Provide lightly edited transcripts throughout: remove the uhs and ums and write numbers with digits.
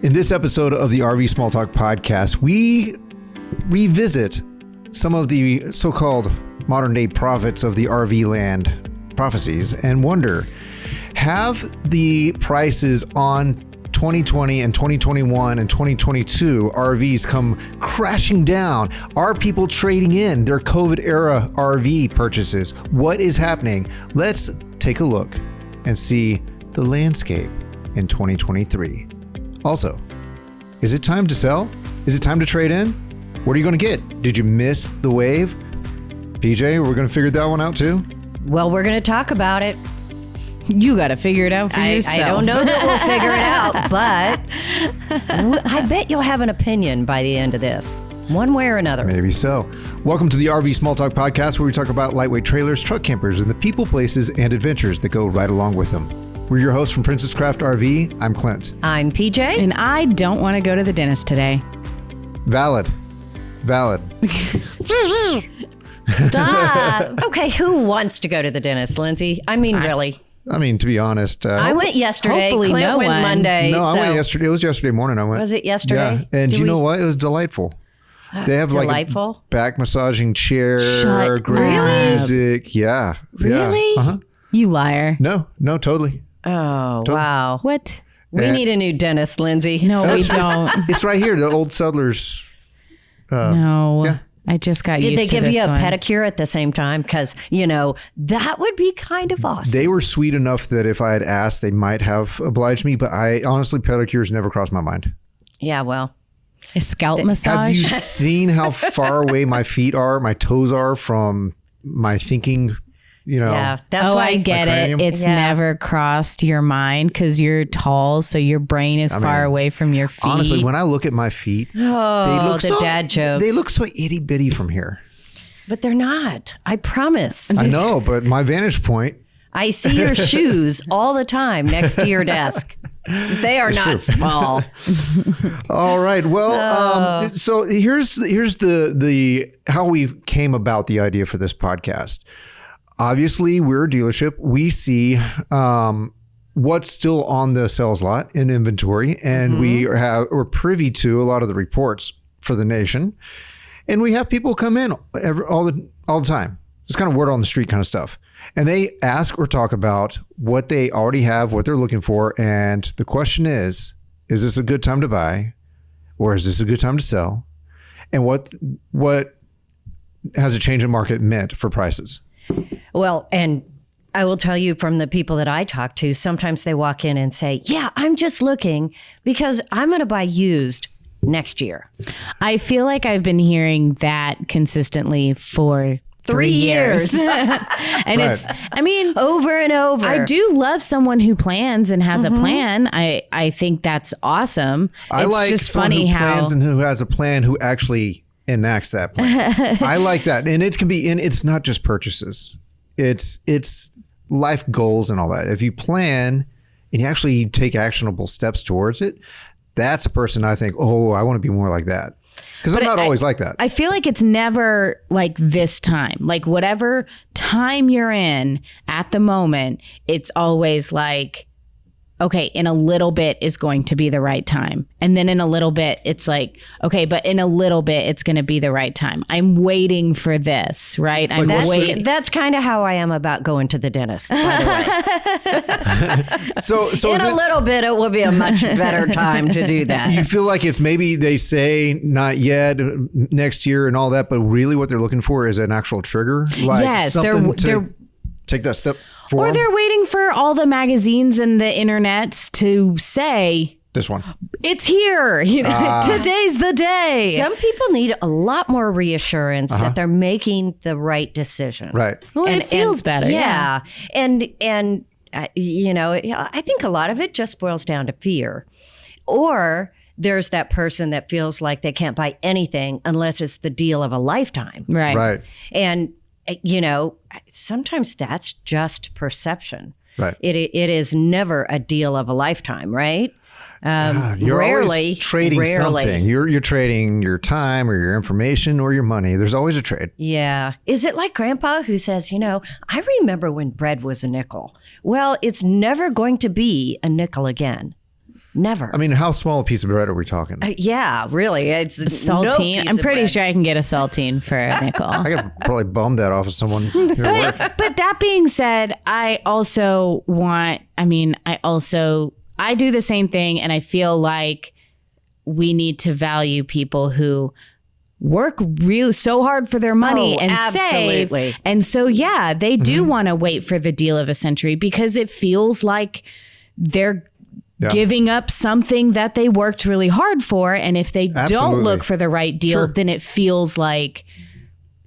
In this episode of the RV Small Talk podcast, we revisit some of the so-called modern-day prophets of the RV land prophecies and wonder, have the prices on 2020 and 2021 and 2022 RVs come crashing down? Are people trading in their COVID-era RV purchases? What is happening? Let's take a look and see the landscape in 2023. Also, is it time to sell? Is it time to trade in? What are you going to get? Did you miss the wave? PJ, we're going to figure that one out too? Well, we're going to talk about it. You got to figure it out for yourself. I don't know that we'll figure it out, but I bet you'll have an opinion by the end of this, one way or another. Maybe so. Welcome to the RV Small Talk podcast, where we talk about lightweight trailers, truck campers, and the people, places, and adventures that go right along with them. We're your hosts from Princess Craft RV. I'm Clint. I'm PJ. And I don't want to go to the dentist today. Valid. Stop. Okay, who wants to go to the dentist, Lindsay? I mean, really. I mean, to be honest. I went yesterday. Hopefully Clint no went one. Monday. No, I went yesterday. It was yesterday morning I went. Was it yesterday? Yeah. And you know what? It was delightful. They have Delightful? like a back massaging chair, Shut great up. music. Yeah. Really? Yeah. Uh-huh. You liar. No, totally. Oh, wow. What? We need a new dentist, Lindsay. No, we don't. It's right here, the old settlers. No. yeah. I just got Did used they to give this you a one. pedicure at the same time? Because, that would be kind of awesome. They were sweet enough that if I had asked, they might have obliged me. But I honestly, pedicures never crossed my mind. Yeah, well. A scalp massage? Have you seen how far away my feet are, my toes are from my thinking? Yeah, that's why. I get cranium? it. It's Yeah. never crossed your mind because you're tall, so your brain is far away from your feet. Honestly, when I look at my feet, Oh, the dad jokes. They look so itty bitty from here. But they're not. I promise. I know, but my vantage point. I see your shoes all the time next to your desk. They are not small. All right. Well, so here's the how we came about the idea for this podcast. Obviously, we're a dealership. We see what's still on the sales lot in inventory, and we're privy to a lot of the reports for the nation. And we have people come in all the time. It's kind of word on the street kind of stuff. And they ask or talk about what they already have, what they're looking for. And the question is this a good time to buy, or is this a good time to sell? And what has a change in market meant for prices? Well, and I will tell you from the people that I talk to, sometimes they walk in and say, yeah, I'm just looking because I'm going to buy used next year. I feel like I've been hearing that consistently for 3 years. And it's, I mean, over and over. I do love someone who plans and has a plan. I think that's awesome. I it's like just someone funny who how plans and who has a plan who actually enacts that plan. I like that. And it can be it's not just purchases. It's life goals and all that. If you plan and you actually take actionable steps towards it, that's a person I think, I want to be more like that. Because I'm not always like that. I feel like it's never like this time. Like whatever time you're in at the moment, it's always like, okay, in a little bit is going to be the right time. And then in a little bit, it's like, okay, but in a little bit, it's going to be the right time. I'm waiting for this, right? I'm waiting. That's kind of how I am about going to the dentist, by the way. So in a little bit, it will be a much better time to do that. You feel like it's maybe they say not yet, next year and all that, but really what they're looking for is an actual trigger? Like Yes, something they're to take that step forward? Or they're waiting for all the magazines and the internets to say, this one. it's here. Today's the day. Some people need a lot more reassurance that they're making the right decision. Right. Well, it feels better. Yeah. And I think a lot of it just boils down to fear. Or there's that person that feels like they can't buy anything unless it's the deal of a lifetime. Right. And, sometimes that's just perception. Right. It is never a deal of a lifetime, right? You're rarely always trading something. You're trading your time or your information or your money. There's always a trade. Yeah. Is it like Grandpa who says, I remember when bread was a nickel. Well, it's never going to be a nickel again. Never. I mean, how small a piece of bread are we talking? Yeah, really. It's Saltine. I'm pretty sure I can get a saltine for a nickel. I could probably bum that off of someone here at work. But that being said, I do the same thing. And I feel like we need to value people who work really so hard for their money and absolutely. save. And so, yeah, they do want to wait for the deal of a century because it feels like they're giving up something that they worked really hard for. And if they don't look for the right deal, then it feels like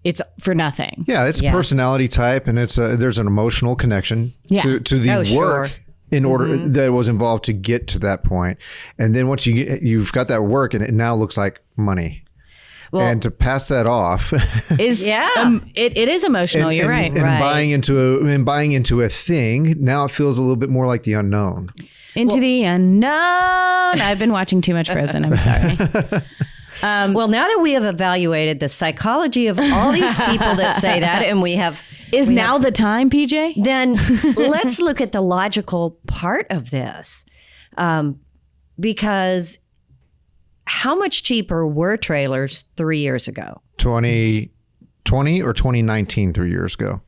it's for nothing. Yeah, it's a personality type, and there's an emotional connection to the work in order that was involved to get to that point. And then once you've got that work, and it now looks like money. Well, and to pass that off is it is emotional. You're right. And buying into a thing, now it feels a little bit more like the unknown. Into the unknown. I've been watching too much Frozen. I'm sorry. Well, now that we have evaluated the psychology of all these people that say that, and we have the time, PJ? Then let's look at the logical part of this, because how much cheaper were trailers 3 years ago? 2020 or 2019, 3 years ago?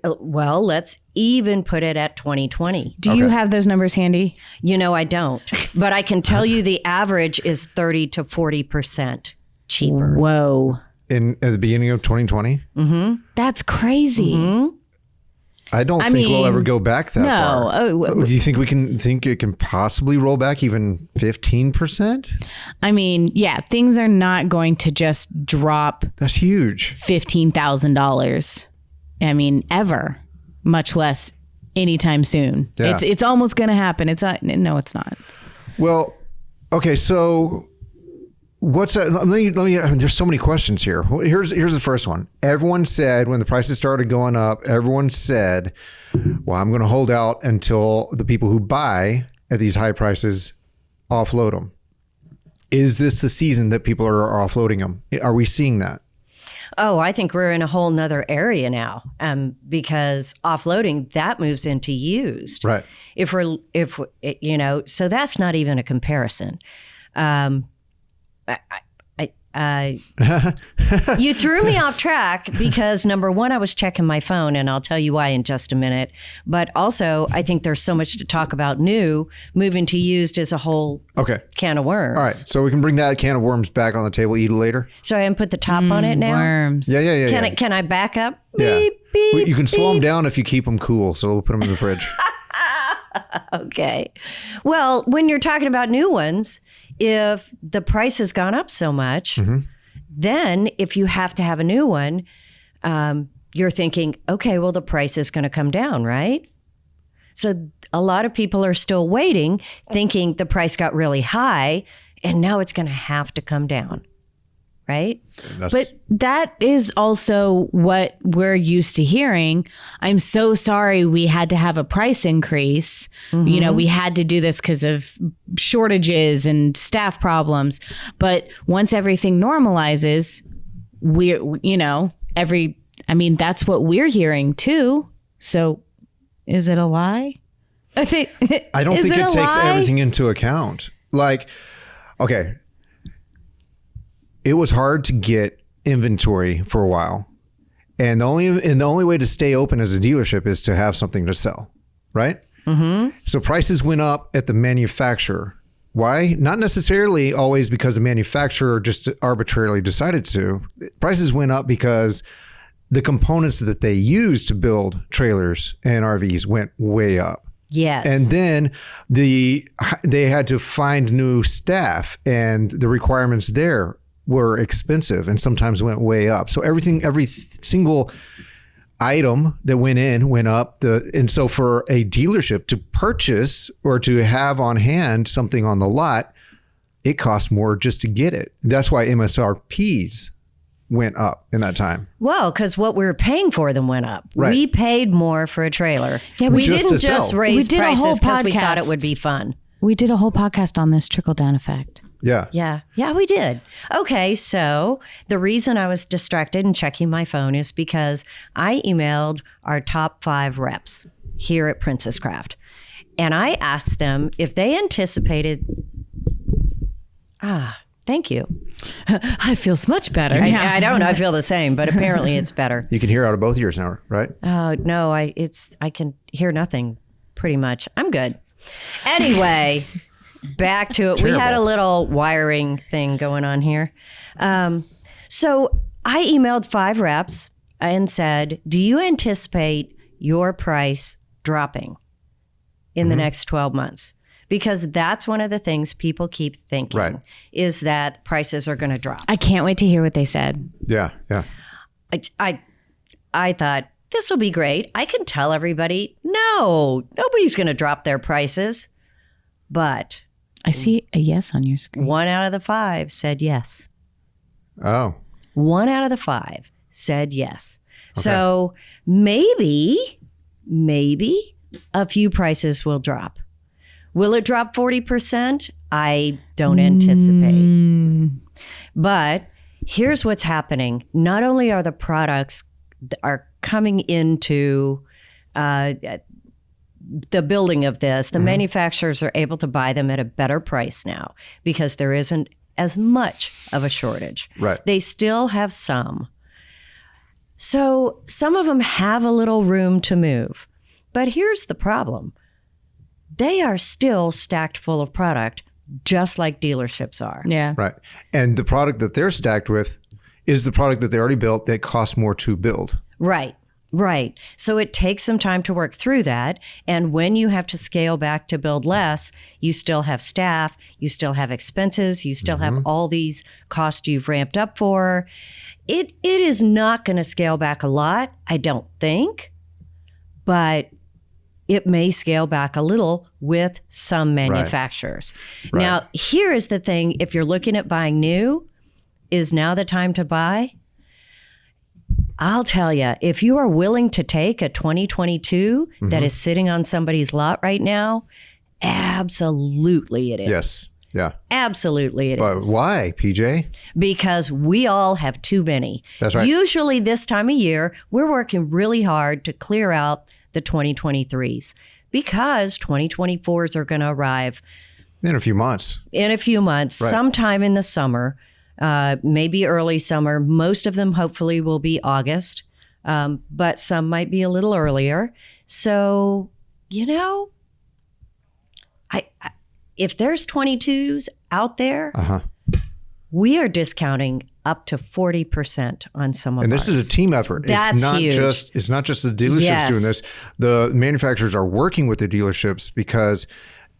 Well, let's even put it at 2020. Do you have those numbers handy? I don't. But I can tell you the average is 30 to 40% cheaper. Whoa. At the beginning of 2020? Mm-hmm. That's crazy. Mm-hmm. I don't think we'll ever go back that far. No. Do you think it can possibly roll back even 15%? I mean, yeah, things are not going to just drop. That's huge. $15,000. I mean, ever, much less anytime soon. Yeah. It's almost going to happen. No, it's not. Well, okay. So what's that? Let me, there's so many questions here. Here's the first one. Everyone said when the prices started going up, everyone said, well, I'm going to hold out until the people who buy at these high prices offload them. Is this the season that people are offloading them? Are we seeing that? Oh, I think we're in a whole nother area now, because offloading, that moves into used. Right. So that's not even a comparison. You threw me off track because number one, I was checking my phone, and I'll tell you why in just a minute. But also, I think there's so much to talk about new. Moving to used is a whole can of worms. All right. So we can bring that can of worms back on the table, eat it later. So I can put the top on it now? Worms. Yeah. Can I back up? Yeah. Beep, beep, you can slow them beep. down if you keep them cool. So we'll put them in the fridge. Okay. Well, when you're talking about new ones, if the price has gone up so much, then if you have to have a new one, you're thinking, okay, well, the price is going to come down, right? So a lot of people are still waiting, thinking the price got really high, and now it's going to have to come down. Right? But that is also what we're used to hearing. I'm so sorry we had to have a price increase. We had to do this because of shortages and staff problems. But once everything normalizes, that's what we're hearing too. So is it a lie? I don't think it takes everything into account. Like, okay. It was hard to get inventory for a while. And the only way to stay open as a dealership is to have something to sell, right? Mm-hmm. So prices went up at the manufacturer. Why? Not necessarily always because the manufacturer just arbitrarily decided to. Prices went up because the components that they use to build trailers and RVs went way up. Yes. And then they had to find new staff, and the requirements there were expensive and sometimes went way up. So every single item that went in went up. And so for a dealership to purchase or to have on hand something on the lot, it costs more just to get it. That's why MSRPs went up in that time. Well, because what we were paying for them went up. Right. We paid more for a trailer. Yeah, we just didn't to just sell. raise We did a whole prices because we podcast. thought it would be fun. We did a whole podcast on this trickle-down effect. Yeah. Yeah, we did. Okay, so the reason I was distracted and checking my phone is because I emailed our top 5 reps here at Princess Craft. And I asked them if they anticipated. Thank you. I feels much better. I don't. I feel the same, but apparently it's better. You can hear out of both ears now, right? Oh no, I can hear nothing pretty much. I'm good. Anyway, back to it. Terrible. We had a little wiring thing going on here. So I emailed 5 reps and said, do you anticipate your price dropping in the next 12 months? Because that's one of the things people keep thinking is that prices are going to drop. I can't wait to hear what they said. Yeah. I thought, this will be great. I can tell everybody, no, nobody's going to drop their prices. But I see a yes on your screen. 1 out of the 5 said yes. Oh. 1 out of the 5 said yes. Okay. So maybe a few prices will drop. Will it drop 40%? I don't anticipate. But here's what's happening. Not only are the products are coming into the building of this, the manufacturers are able to buy them at a better price now because there isn't as much of a shortage. Right. They still have some. So some of them have a little room to move. But here's the problem. They are still stacked full of product, just like dealerships are. Yeah. Right. And the product that they're stacked with is the product that they already built that costs more to build. Right. So it takes some time to work through that. And when you have to scale back to build less, you still have staff, you still have expenses, you still have all these costs you've ramped up for. It is not going to scale back a lot, I don't think, but it may scale back a little with some manufacturers. Right. Now, here is the thing. If you're looking at buying new, is now the time to buy? I'll tell you, if you are willing to take a 2022 that is sitting on somebody's lot right now, absolutely it is. Yes. Yeah. Absolutely it is. But why, PJ? Because we all have too many. That's right. Usually this time of year, we're working really hard to clear out the 2023s because 2024s are going to arrive in a few months. Right. Sometime in the summer, maybe early summer. Most of them hopefully will be August, but some might be a little earlier. So, if there's 22s out there, we are discounting up to 40% on some of And this ours. is a team effort. That's huge. It's not just the dealerships doing this. The manufacturers are working with the dealerships because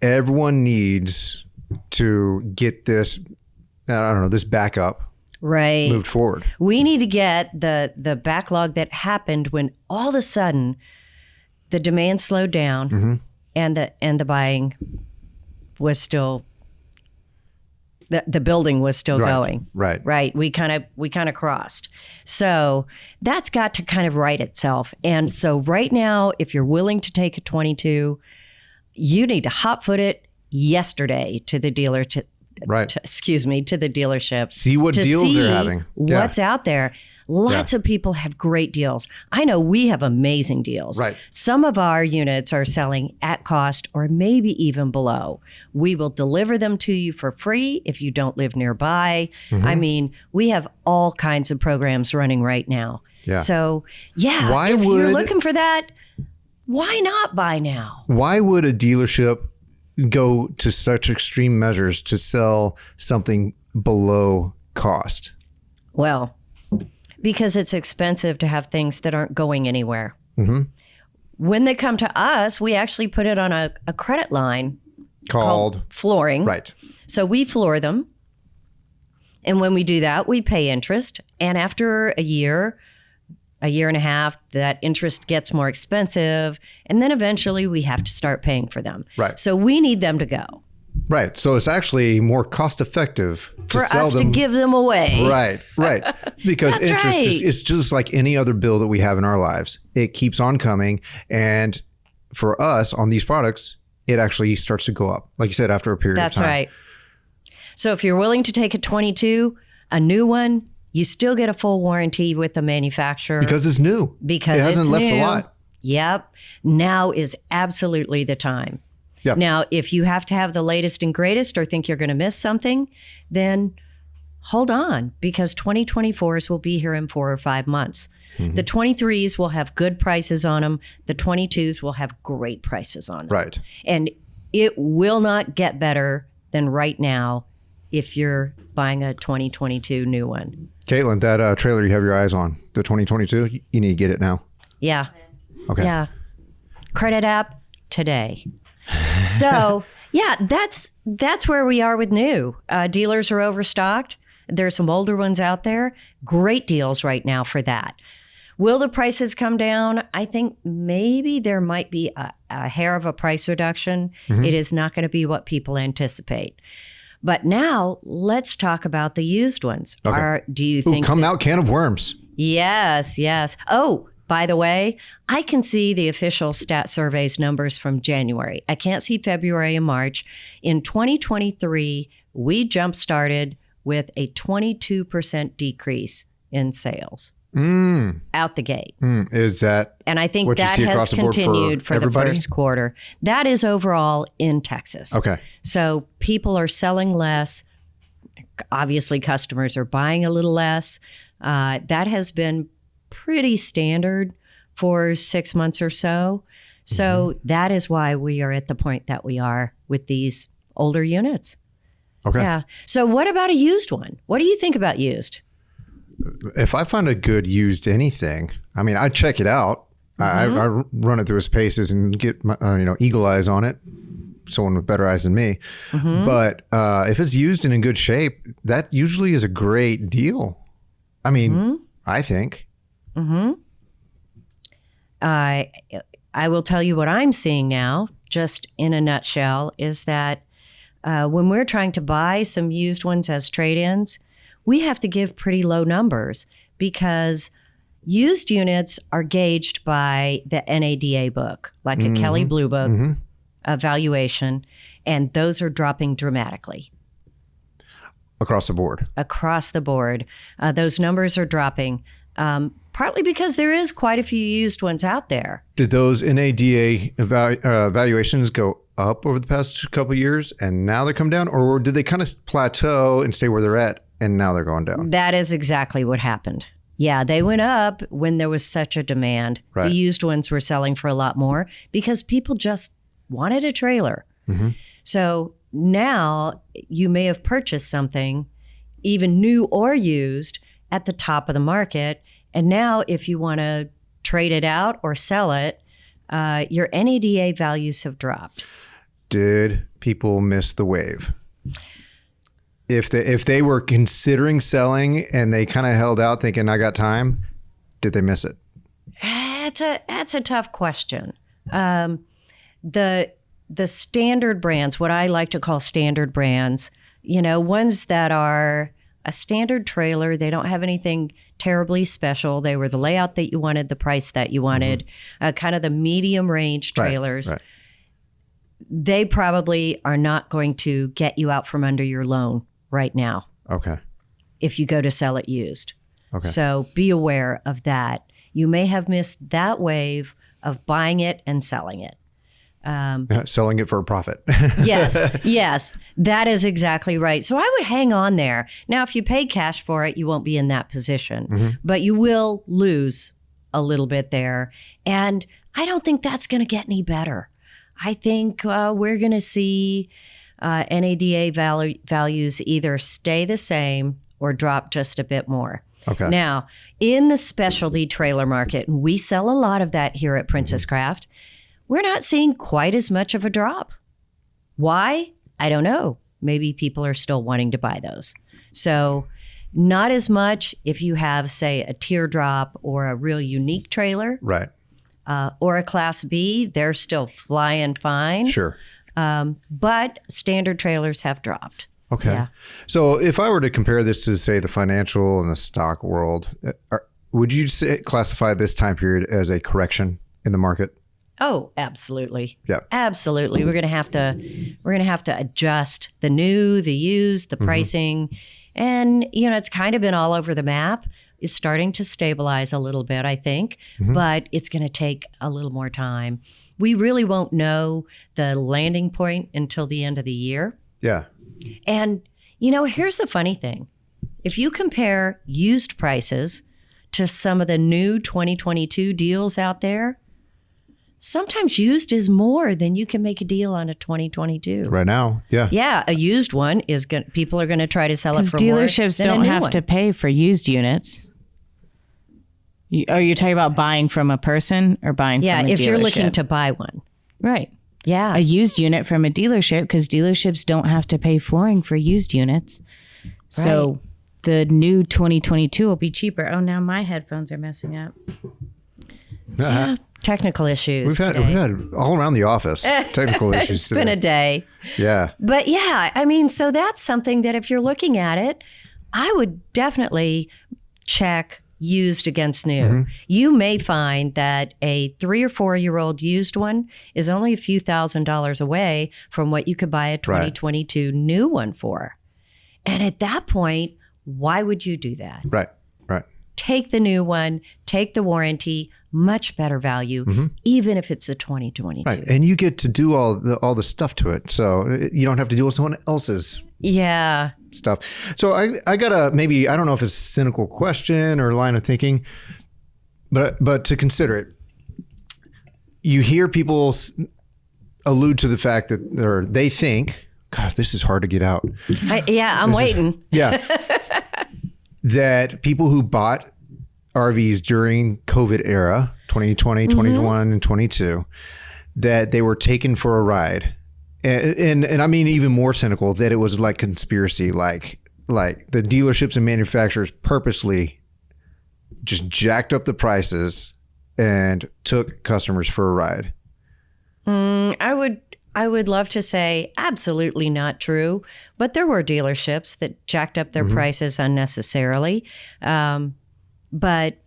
everyone needs to get this, this backup moved forward. We need to get the backlog that happened when all of a sudden the demand slowed down and the buying was still the building was still going. Right. We kind of crossed. So that's got to kind of right itself. And so right now, if you're willing to take a 22, you need to hot foot it yesterday to the dealer to the dealership. See what deals they're having. What's out there. Lots of people have great deals. I know we have amazing deals. Right. Some of our units are selling at cost or maybe even below. We will deliver them to you for free if you don't live nearby. I mean, we have all kinds of programs running right now. Yeah. So, if you're looking for that, why not buy now? Why would a dealership go to such extreme measures to sell something below cost? Well, because it's expensive to have things that aren't going anywhere. When they come to us, we actually put it on a credit line called flooring. Right. So we floor them. And when we do that, we pay interest. And after a year and a half, that interest gets more expensive. And then eventually we have to start paying for them. Right. So we need them to go. Right. So it's actually more cost effective to for sell us them. to give them away. Right. Because That's interest right. it's just like any other bill that we have in our lives. It keeps on coming. And for us on these products, it actually starts to go up. Like you said, after a period of time. That's right. So if you're willing to take a 22, a new one, you still get a full warranty with the manufacturer. Because it's new. Because it hasn't it's left new. a lot. Yep. Now is absolutely the time. Yep. Now, if you have to have the latest and greatest or think you're going to miss something, then hold on, because 2024s will be here in 4 or 5 months. The 23s will have good prices on them. The 22s will have great prices on them. Right. And it will not get better than right now if you're buying a 2022 new one. Caitlin, that trailer you have your eyes on, the 2022, you need to get it now. Yeah. Okay. Yeah. Credit app today. So, yeah, that's where we are with new. Dealers are overstocked. There's some older ones out there. Great deals right now for that. Will the prices come down? I think maybe there might be a hair of a price reduction. It is not going to be what people anticipate. But now let's talk about the used ones. Okay. Do you think come out can of worms? Yes, yes. Oh, by the way, I can see the official stat surveys numbers from January. I can't see February and March. In 2023, we jump-started with a 22% decrease in sales out the gate. Is that And I think what you that see across has the board continued for the everybody? first quarter. That is overall in Texas. Okay. So people are selling less. Obviously, customers are buying a little less. That has been pretty standard for 6 months or so. So that is why we are at the point that we are with these older units. Okay. Yeah. So what about a used one? What do you think about used? If I find a good used anything, I mean, I check it out. I run it through its paces and get my, eagle eyes on it. Someone with better eyes than me. But if it's used and in good shape, that usually is a great deal. I mean, I think. I will tell you what I'm seeing now, just in a nutshell, is that when we're trying to buy some used ones as trade-ins, we have to give pretty low numbers because used units are gauged by the NADA book, like a Kelley Blue Book evaluation, and those are dropping dramatically. Across the board. Across the board. Those numbers are dropping, partly because there is quite a few used ones out there. Did those NADA evaluations go up over the past couple of years and now they come down? Or did they kind of plateau and stay where they're at and now they're going down? That is exactly what happened. Yeah, they went up when there was such a demand. Right. The used ones were selling for a lot more because people just wanted a trailer. So now you may have purchased something, even new or used, at the top of the market. And now if you want to trade it out or sell it, your NADA values have dropped. Did people miss the wave? If they were considering selling and they kind of held out thinking, I got time, did they miss it? That's a tough question. The standard brands, what I like to call standard brands, ones that are a standard trailer, they don't have anything terribly special. They were the layout that you wanted, the price that you wanted, kind of the medium range trailers. Right. They probably are not going to get you out from under your loan right now. Okay. If you go to sell it used. Okay. So be aware of that. You may have missed that wave of buying it and selling it. Selling it for a profit. Yes, that is exactly right. So I would hang on there. Now, if you pay cash for it, you won't be in that position, but you will lose a little bit there. And I don't think that's going to get any better. I think we're going to see NADA values either stay the same or drop just a bit more. Okay. Now, in the specialty trailer market, and we sell a lot of that here at Princess Craft, we're not seeing quite as much of a drop. Why? I don't know. Maybe people are still wanting to buy those. So not as much if you have, say, a teardrop or a real unique trailer. Right. Or a Class B. They're still flying fine. Sure. But standard trailers have dropped. Okay. Yeah. So if I were to compare this to, say, the financial and the stock world, would you classify this time period as a correction in the market? Oh, absolutely. Yeah. Absolutely. We're going to have to adjust the new, the used, the pricing. And, it's kind of been all over the map. It's starting to stabilize a little bit, I think, but it's going to take a little more time. we really won't know the landing point until the end of the year. Yeah. And, here's the funny thing. If you compare used prices to some of the new 2022 deals out there, sometimes used is more than you can make a deal on a 2022. Right now, yeah. Yeah, a used one is going. People are going to try to sell it for more. Dealerships don't have to pay for used units. Are you talking about buying from a person or buying from a dealership? Yeah, if you're looking to buy one. Right. Yeah. A used unit from a dealership, because dealerships don't have to pay flooring for used units. So the new 2022 will be cheaper. Oh, now my headphones are messing up. Yeah, technical issues. We've had all around the office technical issues today. It's been a day. Yeah. But yeah, so that's something that if you're looking at it, I would definitely check used against new. Mm-hmm. You may find that a 3 or 4 year old used one is only a few $1,000s away from what you could buy a 2022 new one for. And at that point, why would you do that? Right. Take the new one, take the warranty, much better value, even if it's a 2022. Right. And you get to do all the stuff to it. So you don't have to deal with someone else's stuff. So I got I don't know if it's a cynical question or line of thinking, but to consider it, you hear people allude to the fact that they think, God, this is hard to get out. I'm waiting. That people who bought RVs during COVID era, 2020, 21, and 22, that they were taken for a ride. And I mean, even more cynical, that it was like conspiracy, like the dealerships and manufacturers purposely just jacked up the prices and took customers for a ride. I would love to say absolutely not true, but there were dealerships that jacked up their prices unnecessarily. But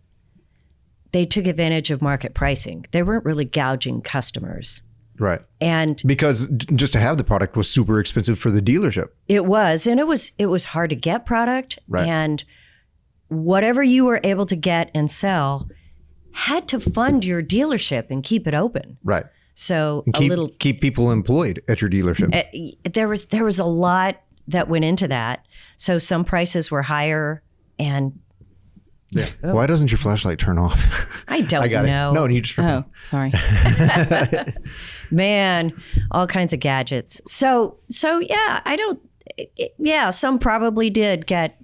they took advantage of market pricing. They weren't really gouging customers. Right. And because just to have the product was super expensive for the dealership. It was. And it was hard to get product. Right. And whatever you were able to get and sell had to fund your dealership and keep it open. Right. So keep people employed at your dealership. There was a lot that went into that. So some prices were higher and. Yeah. Why doesn't your flashlight turn off? I don't know. No, you just. Oh, sorry. Man, all kinds of gadgets. So yeah, some probably did get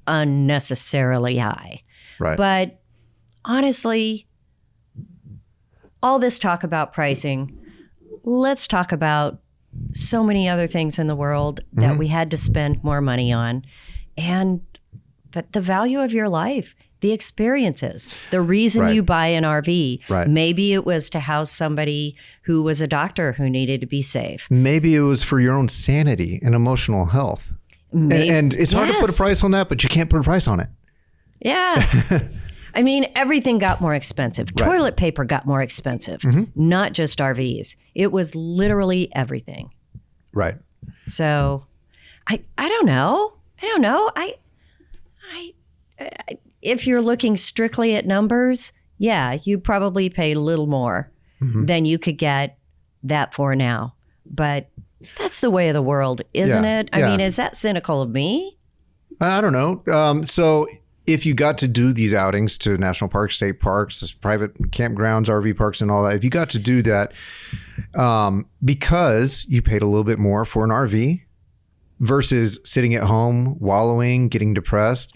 unnecessarily high. Right. But honestly, all this talk about pricing, let's talk about so many other things in the world that we had to spend more money on. But the value of your life, the experiences, the reason you buy an RV, maybe it was to house somebody who was a doctor who needed to be safe. Maybe it was for your own sanity and emotional health. And it's hard to put a price on that, but you can't put a price on it. Yeah. I mean, everything got more expensive. Right. Toilet paper got more expensive, not just RVs. It was literally everything. Right. So I don't know. If you're looking strictly at numbers, you probably paid a little more than you could get that for now. But that's the way of the world, isn't it? I mean, is that cynical of me? I don't know. So if you got to do these outings to national parks, state parks, private campgrounds, RV parks and all that, if you got to do that because you paid a little bit more for an RV versus sitting at home, wallowing, getting depressed,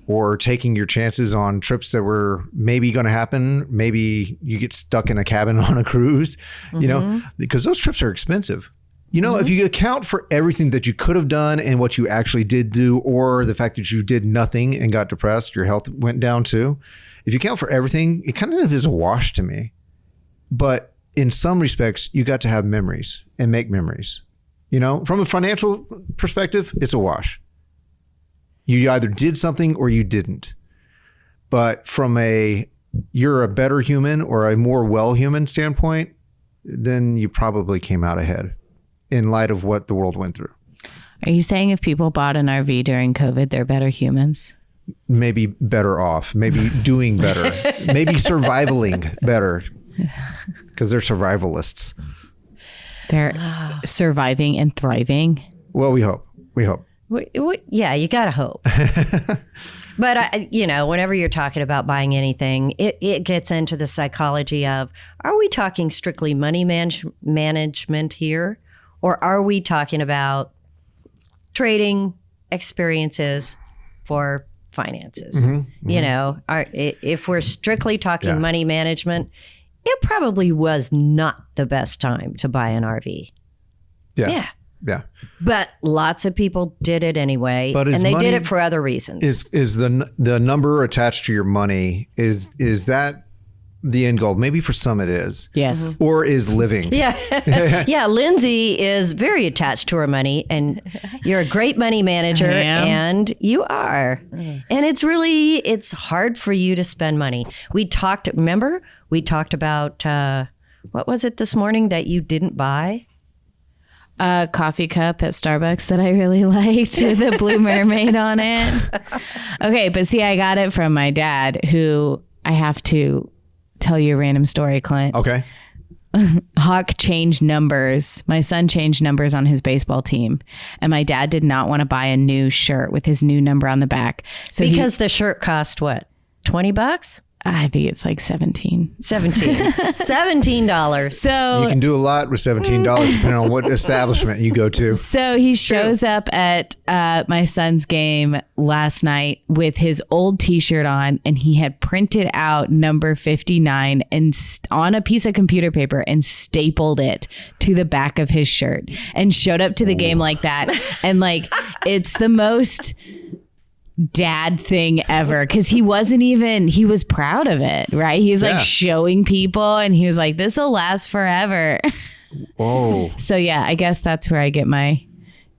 or taking your chances on trips that were maybe going to happen. Maybe you get stuck in a cabin on a cruise, you know, because those trips are expensive. You know, if you account for everything that you could have done and what you actually did do, or the fact that you did nothing and got depressed, your health went down too. If you account for everything, it kind of is a wash to me. But in some respects, you got to have memories and make memories. You know, from a financial perspective, it's a wash. You either did something or you didn't. But from you're a better human or a more well human standpoint, then you probably came out ahead in light of what the world went through. Are you saying if people bought an RV during COVID, they're better humans? Maybe better off, maybe doing better, maybe surviving better. because they're survivalists. They're surviving and thriving. Well, we hope. Yeah, you gotta hope. But whenever you're talking about buying anything, it gets into the psychology of: are we talking strictly money management here, or are we talking about trading experiences for finances? If we're strictly talking money management, it probably was not the best time to buy an RV. Yeah. But lots of people did it anyway, and they did it for other reasons. Is the number attached to your money, is that the end goal? Maybe for some it is. Yes. Or is living. Yeah. Yeah. Lindsay is very attached to her money, and you're a great money manager, and you are. And it's hard for you to spend money. We talked about, what was it this morning that you didn't buy? A coffee cup at Starbucks that I really liked with a blue mermaid on it. Okay, but see, I got it from my dad, who I have to tell you a random story, Clint. Okay. Hawk changed numbers. My son changed numbers on his baseball team, and my dad did not want to buy a new shirt with his new number on the back. So because the shirt cost what? $20? I think it's like $17. $17. So you can do a lot with $17 depending on what establishment you go to. So he shows up at my son's game last night with his old t-shirt on, and he had printed out number 59 and on a piece of computer paper and stapled it to the back of his shirt and showed up to the game like that. And like, it's the most dad thing ever, because he was proud of it, right? He's like showing people, and he was like, this will last forever. Whoa. So yeah, I guess that's where I get my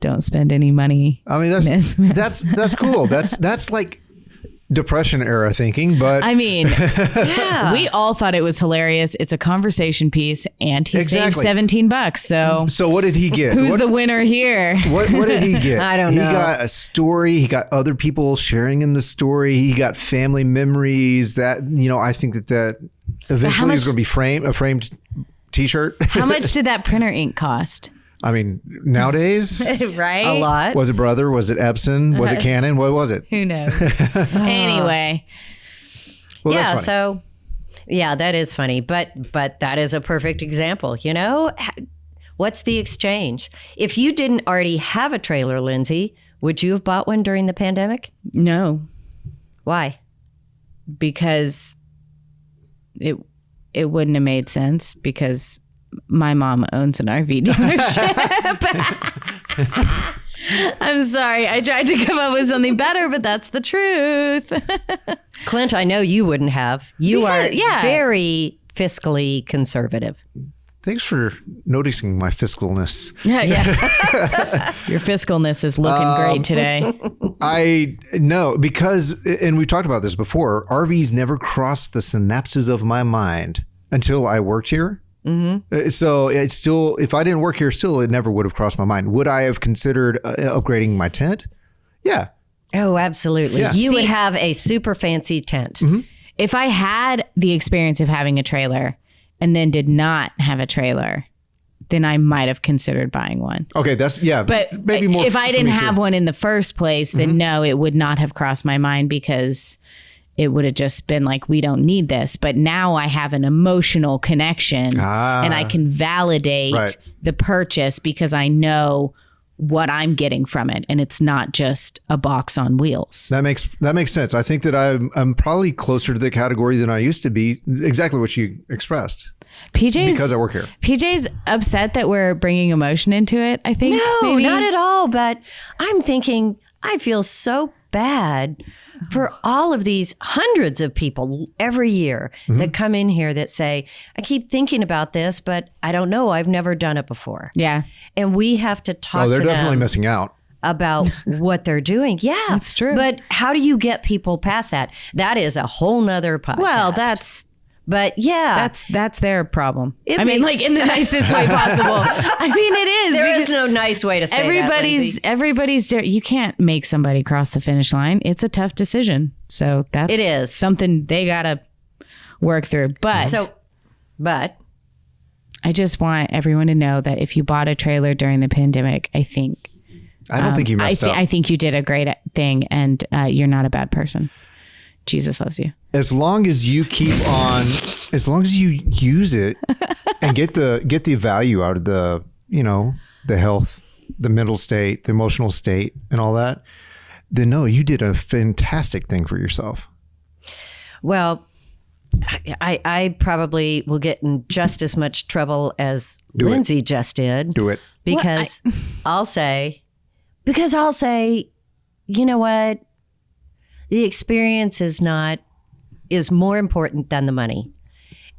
don't spend any money. I mean, that's cool. That's like Depression era thinking, but I mean, we all thought it was hilarious. It's a conversation piece, and he saved $17. So what did he get? Who's the winner here? What did he get? I don't know. He got a story. He got other people sharing in the story. He got family memories that, I think that eventually is going to be a framed t-shirt. How much did that printer ink cost? I mean, nowadays, right? A lot. Was it Brother? Was it Epson? Was it Canon? What was it? Who knows? Anyway. Well, yeah. that's funny. So, yeah, that is funny, but that is a perfect example. What's the exchange? If you didn't already have a trailer, Lindsay, would you have bought one during the pandemic? No. Why? Because it wouldn't have made sense, because my mom owns an RV dealership. I'm sorry. I tried to come up with something better, but that's the truth. Clint, I know you wouldn't have. You are very fiscally conservative. Thanks for noticing my fiscalness. Yeah. Your fiscalness is looking great today. I know, because, and we've talked about this before, RVs never crossed the synapses of my mind until I worked here. Mm-hmm. So it's still, if I didn't work here, still, it never would have crossed my mind. Would I have considered upgrading my tent? Yeah. Oh, absolutely. Yeah. You would have a super fancy tent. Mm-hmm. If I had the experience of having a trailer and then did not have a trailer, then I might have considered buying one. Okay, that's, but maybe more if I didn't have one in the first place, then no, it would not have crossed my mind, because it would have just been like, we don't need this. But now I have an emotional connection, and I can validate the purchase because I know what I'm getting from it, and it's not just a box on wheels. That makes sense. I think that I'm probably closer to the category than I used to be. Exactly what you expressed. Because I work here. PJ's upset that we're bringing emotion into it, I think. No, maybe. not at all. But I'm thinking, I feel so bad for all of these hundreds of people every year that come in here that say, I keep thinking about this, but I don't know. I've never done it before. Yeah. And we have to talk to them. They're definitely missing out about what they're doing. Yeah. That's true. But how do you get people past that? That is a whole nother podcast. Well, but yeah, that's their problem. It I mean, like, in the nicest way possible. I mean, it is. There is no nice way to say everybody's you can't make somebody cross the finish line. It's a tough decision. So it is something they gotta work through. But But I just want everyone to know that if you bought a trailer during the pandemic, I don't think you messed up. I think you did a great thing, and you're not a bad person. Jesus loves you. As long as you as long as you use it and get the value out of the health, the mental state, the emotional state, and all that, then no, you did a fantastic thing for yourself. Well, I probably will get in just as much trouble as Lindsay just did. Do it. Because I'll say, you know what? The experience is more important than the money.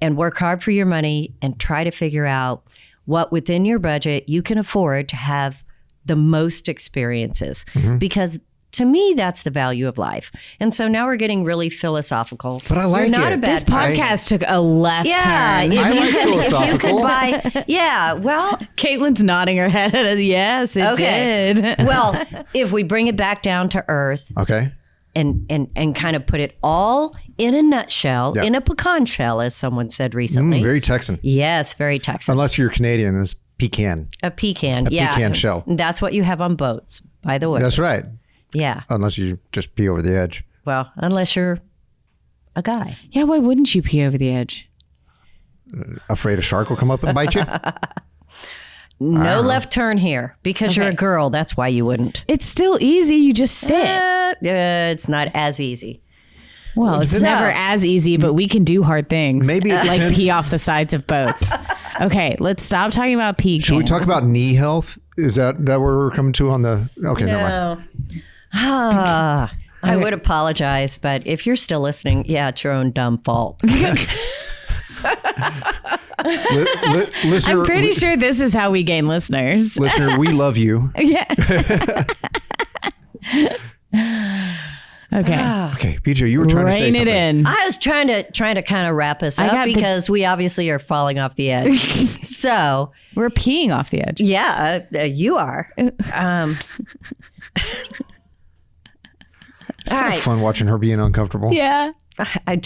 And work hard for your money and try to figure out what within your budget you can afford to have the most experiences. Because to me, that's the value of life. And so now we're getting really philosophical. But I like You're not it. a bad This podcast took a left turn. I like philosophical. Well, Caitlin's nodding her head. Yes, it did. Well, if we bring it back down to earth, Okay. and kind of put it all in a nutshell, in a pecan shell, as someone said recently. Very Texan. Yes, very Texan. Unless you're Canadian, it's pecan. A pecan, pecan shell. That's what you have on boats, by the way. That's right. Yeah. Unless you just pee over the edge. Well, unless you're a guy. Yeah, why wouldn't you pee over the edge? Afraid a shark will come up and bite you? No left turn here because you're a girl. That's why you wouldn't. It's still easy. You just sit. It's not as easy. Well, it's never as easy, but we can do hard things. Maybe it like depends. pee off the sides of boats. Okay, let's stop talking about pee. Should we talk about knee health? Is that where we're coming to on the... Okay, never mind. I would apologize, but if you're still listening, it's your own dumb fault. Listener, I'm pretty sure this is how we gain listeners. Listener, we love you. Yeah. Okay. Okay, BJ, you were trying to say Rein something. it in. I was trying to kind of wrap us up got because we obviously are falling off the edge. So We're peeing off the edge. you are. It's kind of fun watching her being uncomfortable. Yeah. I'm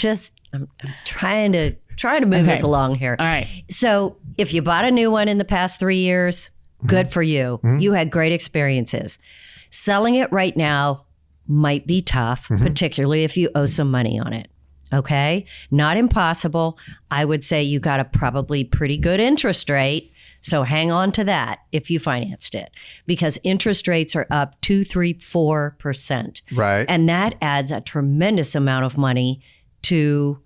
trying to move us along here. All right. So if you bought a new one in the past 3 years, good for you. You had great experiences. Selling it right now might be tough, particularly if you owe some money on it. Okay. Not impossible. I would say you got a probably pretty good interest rate. So hang on to that if you financed it, because interest rates are up 2, 3, 4%. Right. And that adds a tremendous amount of money to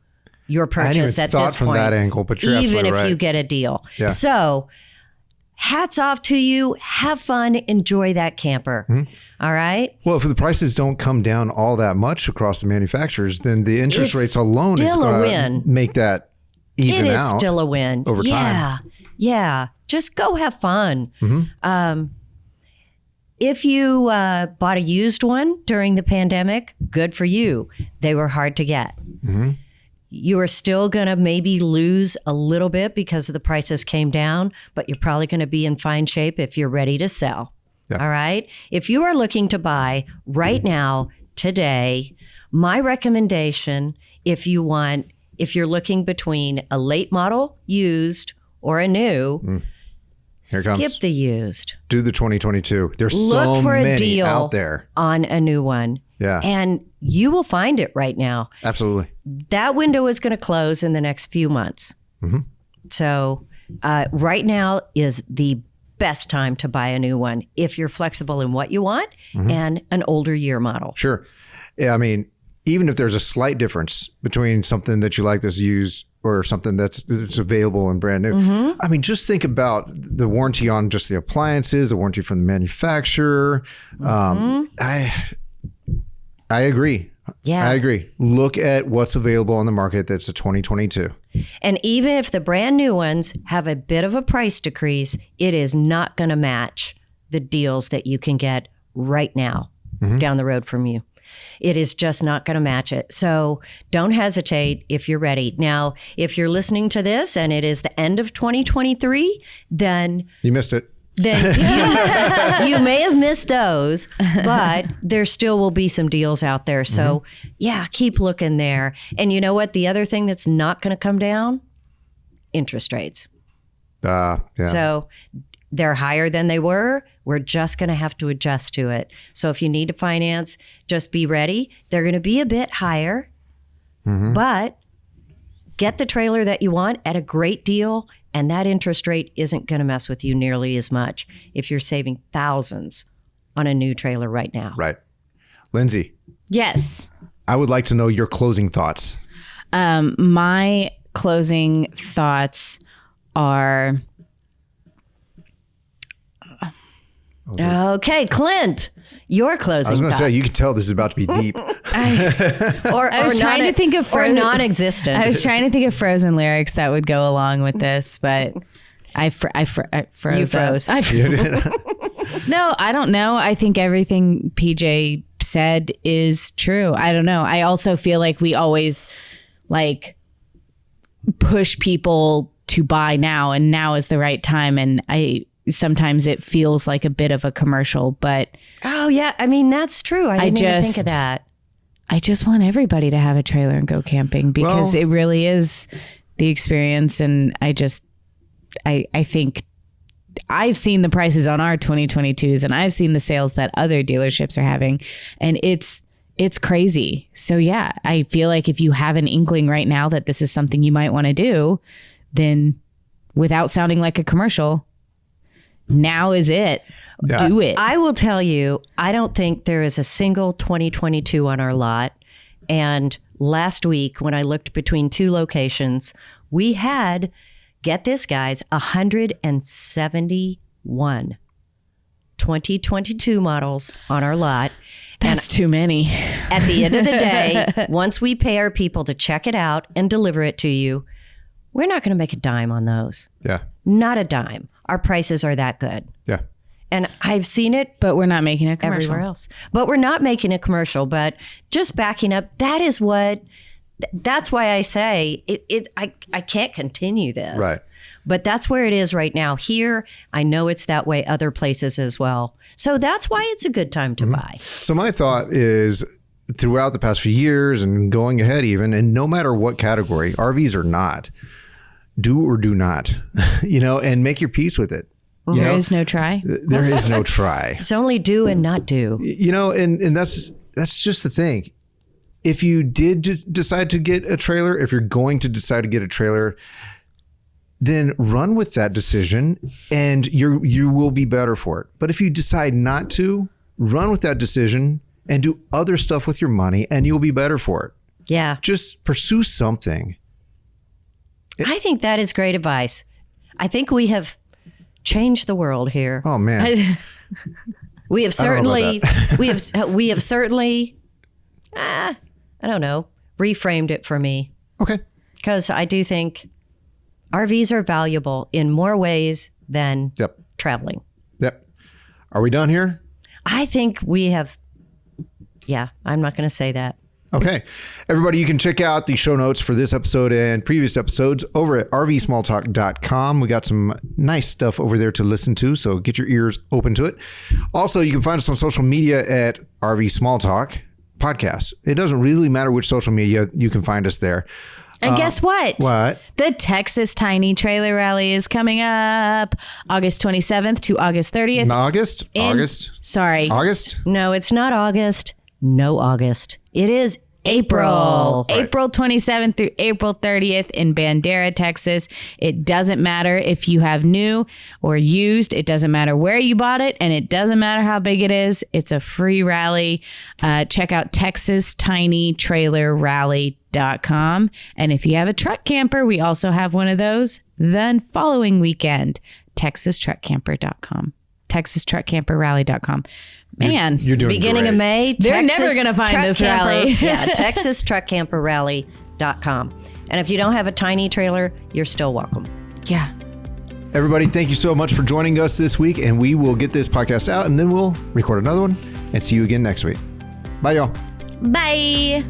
your purchase at this point. I hadn't even thought from that angle, but you're absolutely even if right. you get a deal. Yeah. So hats off to you. Have fun. Enjoy that camper. All right. Well, if the prices don't come down all that much across the manufacturers, then the interest It's rates alone is still a going win. to make that even It is out. still a win. over time. Yeah. Just go have fun. If you bought a used one during the pandemic, good for you. They were hard to get. You are still going to maybe lose a little bit because the prices came down, but you're probably going to be in fine shape if you're ready to sell. Yeah. All right. If you are looking to buy right now, today, my recommendation, if you're looking between a late model used or a new, Here it comes. skip the used. Do the 2022. There's Look so for a many deal out there. on a new one. Yeah. And you will find it right now. Absolutely. That window is going to close in the next few months. So right now is the best time to buy a new one if you're flexible in what you want and an older year model. Sure. Yeah, I mean, even if there's a slight difference between something that you like that's used or something that's available and brand new. I mean, just think about the warranty on just the appliances, the warranty from the manufacturer. I agree. Yeah. I agree. Look at what's available on the market that's a 2022. And even if the brand new ones have a bit of a price decrease, it is not going to match the deals that you can get right now down the road from you. It is just not going to match it. So don't hesitate if you're ready. Now, if you're listening to this and it is the end of 2023, then You missed it. you may have missed those, but there still will be some deals out there. So yeah, keep looking there. And you know what? The other thing that's not going to come down interest rates. Yeah. So they're higher than they were. We're just going to have to adjust to it. So if you need to finance, just be ready. They're going to be a bit higher, but get the trailer that you want at a great deal, and that interest rate isn't going to mess with you nearly as much if you're saving thousands on a new trailer right now. Right. Lindsay, Yes. I would like to know your closing thoughts. My closing thoughts are... Okay, Clint, your closing I was going to thoughts. say, you can tell this is about to be deep. I was trying to think of or non-existent. I was trying to think of Frozen lyrics that would go along with this, but I froze. You froze. No, I don't know. I think everything PJ said is true. I don't know. I also feel like we always like push people to buy now, and now is the right time. And sometimes it feels like a bit of a commercial, but Oh, yeah. I mean, that's true. I didn't even think of that. I just want everybody to have a trailer and go camping because it really is the experience. And I think I've seen the prices on our 2022s, and I've seen the sales that other dealerships are having, and it's crazy. So yeah, I feel like if you have an inkling right now that this is something you might want to do, then without sounding like a commercial, now is it. Yeah. Do it. I will tell you, I don't think there is a single 2022 on our lot. And last week, when I looked between two locations, we had, get this, guys, 171 2022 models on our lot. That's too many. At the end of the day, once we pay our people to check it out and deliver it to you, we're not going to make a dime on those. Yeah. Not a dime. Our prices are that good. Yeah. And I've seen it But we're not making a commercial. everywhere else. But we're not making a commercial. But just backing up, that's why I say I can't continue this. Right. But that's where it is right now. Here, I know it's that way other places as well. So that's why it's a good time to buy. So my thought is, throughout the past few years and going ahead even, and no matter what category, RVs or not, do or do not, and make your peace with it. There is no try. There is no try. It's only do and not do. And that's just the thing. If you did decide to get a trailer, if you're going to decide to get a trailer, then run with that decision and you will be better for it. But if you decide not to, run with that decision and do other stuff with your money and you'll be better for it. Yeah. Just pursue something. I think that is great advice. I think we have changed the world here. Oh man. We have certainly, we have certainly, I don't know, reframed it for me. Okay. Because I do think RVs are valuable in more ways than traveling. Yep. Are we done here? I think we have, I'm not going to say that. Okay. Everybody, you can check out the show notes for this episode and previous episodes over at rvsmalltalk.com. We got some nice stuff over there to listen to, so get your ears open to it. Also, you can find us on social media at RV Small Talk Podcast. It doesn't really matter which social media, you can find us there. And guess what? What? The Texas Tiny Trailer Rally is coming up August 27th to August 30th. August? August? No, it's not August. No, August. It is April. Right. April 27th through April 30th in Bandera, Texas. It doesn't matter if you have new or used. It doesn't matter where you bought it, and it doesn't matter how big it is. It's a free rally. Check out TexasTinyTrailerRally.com. And if you have a truck camper, we also have one of those the following weekend. TexasTruckCamper.com. TexasTruckCamperRally.com. Man, you're doing beginning great. of May. They're never going to find this rally. TexasTruckCamperRally.com. And if you don't have a tiny trailer, you're still welcome. Yeah. Everybody, thank you so much for joining us this week, and we will get this podcast out, and then we'll record another one and see you again next week. Bye, y'all. Bye.